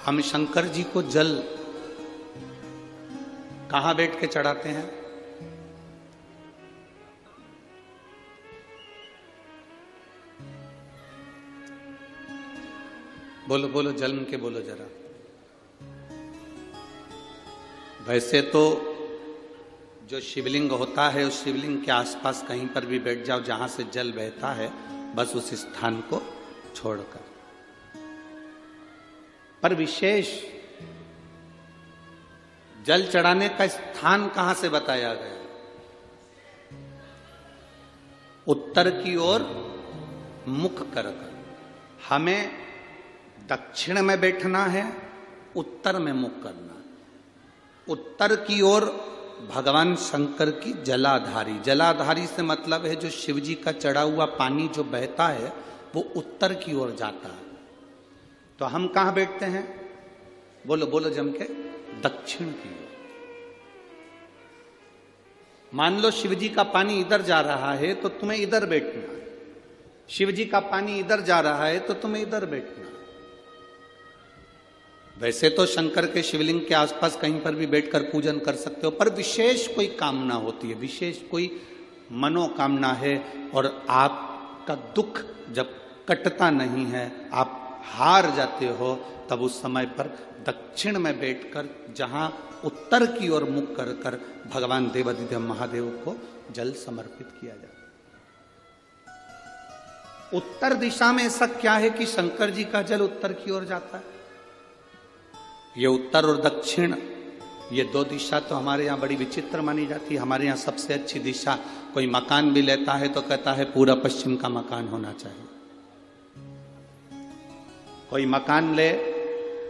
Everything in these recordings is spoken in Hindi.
हम शंकर जी को जल कहां बैठ के चढ़ाते हैं? बोलो बोलो, जन्म के बोलो जरा। वैसे तो जो शिवलिंग होता है उस शिवलिंग के आसपास कहीं पर भी बैठ जाओ जहां से जल बहता है, बस उस स्थान को छोड़कर। पर विशेष जल चढ़ाने का स्थान कहां से बताया गया? उत्तर की ओर मुख कर हमें दक्षिण में बैठना है, उत्तर में मुख करना है। उत्तर की ओर भगवान शंकर की जलाधारी, जलाधारी से मतलब है जो शिव जी का चढ़ा हुआ पानी जो बहता है वो उत्तर की ओर जाता है। तो हम कहां बैठते हैं? बोलो बोलो जम के, दक्षिण की ओर। मान लो शिव जी का पानी इधर जा रहा है तो तुम्हें इधर बैठना है, शिव जी का पानी इधर जा रहा है तो तुम्हें इधर बैठना है। वैसे तो शंकर के शिवलिंग के आसपास कहीं पर भी बैठकर पूजन कर सकते हो, पर विशेष कोई कामना होती है, विशेष कोई मनोकामना है और आपका दुख जब कटता नहीं है, आप हार जाते हो, तब उस समय पर दक्षिण में बैठकर जहां उत्तर की ओर मुख कर कर भगवान देवाधिदेव महादेव को जल समर्पित किया जाता है। उत्तर दिशा में ऐसा क्या है कि शंकर जी का जल उत्तर की ओर जाता है? ये उत्तर और दक्षिण, ये दो दिशा तो हमारे यहाँ बड़ी विचित्र मानी जाती है। हमारे यहाँ सबसे अच्छी दिशा, कोई मकान भी लेता है तो कहता है पूरा पश्चिम का मकान होना चाहिए। कोई मकान ले,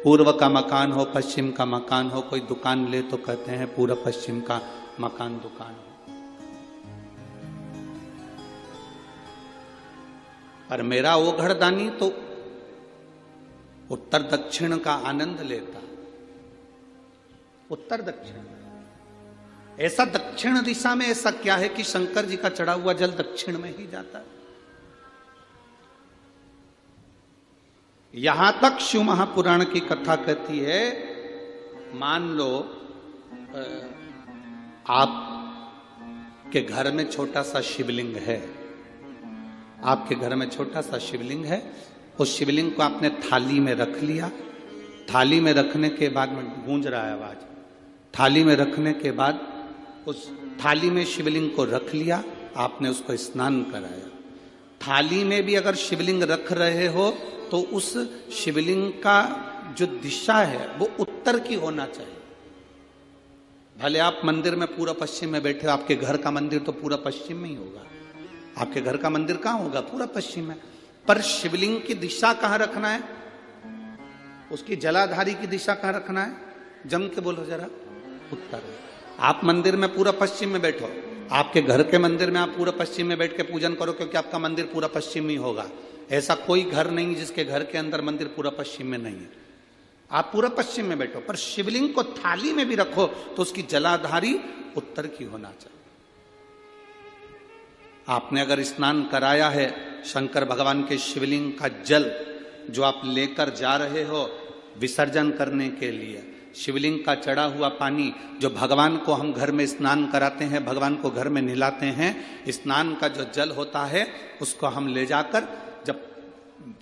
पूर्व का मकान हो, पश्चिम का मकान हो। कोई दुकान ले तो कहते हैं पूरा पश्चिम का मकान दुकान हो। पर मेरा वो घरदानी तो उत्तर दक्षिण का आनंद लेता, उत्तर दक्षिण। ऐसा दक्षिण दिशा में ऐसा क्या है कि शंकर जी का चढ़ा हुआ जल दक्षिण में ही जाता है? यहां तक शिव महापुराण की कथा कहती है, मान लो आपके घर में छोटा सा शिवलिंग है, आपके घर में छोटा सा शिवलिंग है, उस शिवलिंग को आपने थाली में रख लिया। थाली में रखने के बाद में गूंज रहा है आवाज, थाली में रखने के बाद उस थाली में शिवलिंग को रख लिया, आपने उसको स्नान कराया। थाली में भी अगर शिवलिंग रख रहे हो तो उस शिवलिंग का जो दिशा है वो उत्तर की होना चाहिए। भले आप मंदिर में पूरा पश्चिम में बैठे हो, आपके घर का मंदिर तो पूरा पश्चिम में ही होगा। आपके घर का मंदिर कहाँ होगा? पूरा पश्चिम में। पर शिवलिंग की दिशा कहाँ रखना है? उसकी जलाधारी की दिशा कहाँ रखना है? जम के बोलो जरा, उत्तर। आप मंदिर में पूरा पश्चिम में बैठो, आपके घर के मंदिर में आप पूरा पश्चिम में बैठ के पूजन करो, क्योंकि आपका मंदिर पूरा पश्चिम ही होगा। ऐसा कोई घर नहीं जिसके घर के अंदर मंदिर पूरा पश्चिम में नहीं है। आप पूरा पश्चिम में बैठो, पर शिवलिंग को थाली में भी रखो तो उसकी जलाधारी उत्तर की होना चाहिए। आपने अगर स्नान कराया है, शंकर भगवान के शिवलिंग का जल जो आप लेकर जा रहे हो विसर्जन करने के लिए, शिवलिंग का चढ़ा हुआ पानी जो भगवान को हम घर में स्नान कराते हैं, भगवान को घर में नहलाते हैं, स्नान का जो जल होता है उसको हम ले जाकर जब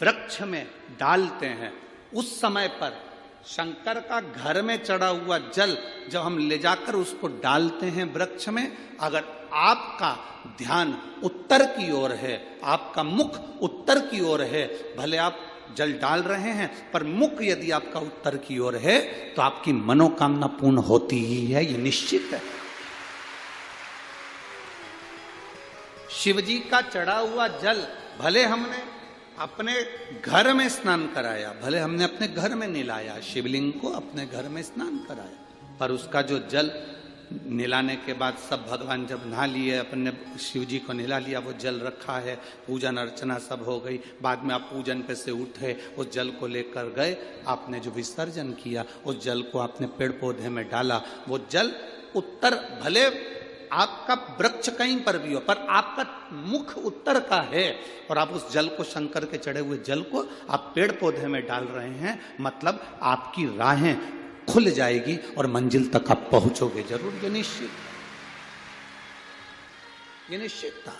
वृक्ष में डालते हैं, उस समय पर शंकर का घर में चढ़ा हुआ जल जब हम ले जाकर उसको डालते हैं वृक्ष में, अगर आपका ध्यान उत्तर की ओर है, आपका मुख उत्तर की ओर है, भले आप जल डाल रहे हैं पर मुख यदि आपका उत्तर की ओर है तो आपकी मनोकामना पूर्ण होती ही है, ये निश्चित है। शिव जी का चढ़ा हुआ जल भले हमने अपने घर में स्नान कराया, भले हमने अपने घर में नहलाया, शिवलिंग को अपने घर में स्नान कराया, पर उसका जो जल नहलाने के बाद सब भगवान जब नहा लिए, अपने शिव जी को नहला लिया, वो जल रखा है, पूजन अर्चना सब हो गई, बाद में आप पूजन पे से उठे, उस जल को लेकर गए, आपने जो विसर्जन किया उस जल को आपने पेड़ पौधे में डाला, वो जल उत्तर, भले आपका वृक्ष कहीं पर भी हो, पर आपका मुख उत्तर का है और आप उस जल को, शंकर के चढ़े हुए जल को आप पेड़ पौधे में डाल रहे हैं, मतलब आपकी राहें खुल जाएगी और मंजिल तक आप पहुंचोगे जरूर। ये निश्चित था।